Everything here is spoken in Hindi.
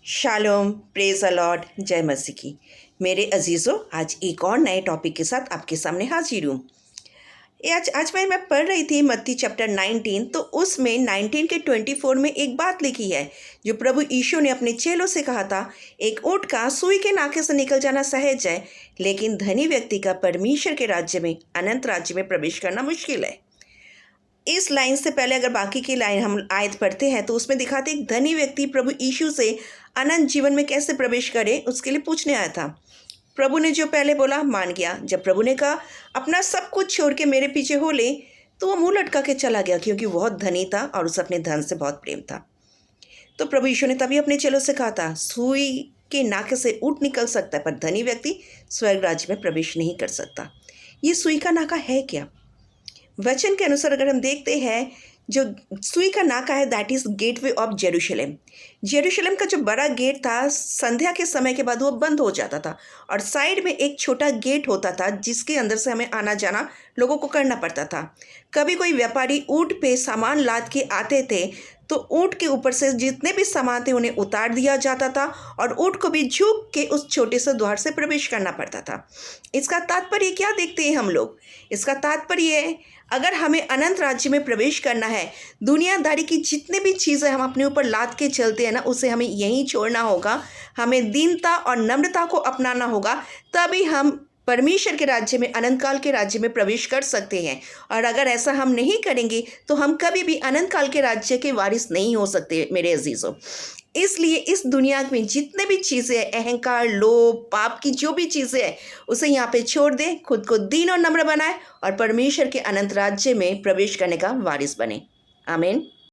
शालोम, प्रेज द लॉर्ड, जय मसीह की। मेरे अजीज़ों, आज एक और नए टॉपिक के साथ आपके सामने हाजिर हूँ। आज मैं पढ़ रही थी मत्ती चैप्टर 19, तो उसमें 19 के 24 में एक बात लिखी है जो प्रभु यीशु ने अपने चेलों से कहा था। एक ऊँट का सुई के नाके से निकल जाना सहज है, लेकिन धनी व्यक्ति का परमेश्वर के राज्य में, अनंत राज्य में प्रवेश करना मुश्किल है। इस लाइन से पहले अगर बाकी की लाइन हम आयत पढ़ते हैं तो उसमें दिखाते एक धनी व्यक्ति प्रभु यीशु से अनंत जीवन में कैसे प्रवेश करे उसके लिए पूछने आया था। प्रभु ने जो पहले बोला मान गया। जब प्रभु ने कहा अपना सब कुछ छोड़ के मेरे पीछे हो ले, तो वो मुंह लटका के चला गया, क्योंकि वो बहुत धनी था और उसे अपने धन से बहुत प्रेम था। तो प्रभु यीशु ने तभी अपने चेलों से कहा था, सुई के नाके से ऊँट निकल सकता है, पर धनी व्यक्ति स्वर्ग राज्य में प्रवेश नहीं कर सकता। ये सुई का नाका है क्या? वचन के अनुसार अगर हम देखते हैं, जो सुई का नाका है that is gateway of Jerusalem. Jerusalem का जो बड़ा गेट था, संध्या के समय के बाद वो बंद हो जाता था और साइड में एक छोटा गेट होता था जिसके अंदर से हमें आना जाना लोगों को करना पड़ता था। कभी कोई व्यापारी ऊँट पे सामान लाद के आते थे तो ऊँट के ऊपर से जितने भी सामान थे उन्हें उतार दिया जाता था और ऊँट को भी झुक के उस छोटे से द्वार से प्रवेश करना पड़ता था। इसका तात्पर्य क्या देखते हैं हम लोग? इसका तात्पर्य है, अगर हमें अनंत राज्य में प्रवेश करना है, दुनियादारी की जितने भी चीज़ें हम अपने ऊपर लाद के चलते हैं ना, उसे हमें यहीं छोड़ना होगा। हमें दीनता और नम्रता को अपनाना होगा, तभी हम परमेश्वर के राज्य में, अनंत काल के राज्य में प्रवेश कर सकते हैं। और अगर ऐसा हम नहीं करेंगे तो हम कभी भी अनंत काल के राज्य के वारिस नहीं हो सकते मेरे अजीज़ों। इसलिए इस दुनिया में जितने भी चीज़ें हैं, अहंकार, लोभ, पाप की जो भी चीज़ें हैं, उसे यहाँ पे छोड़ दें, खुद को दीन और नम्र बनाए और परमेश्वर के अनंत राज्य में प्रवेश करने का वारिस बने। आमीन।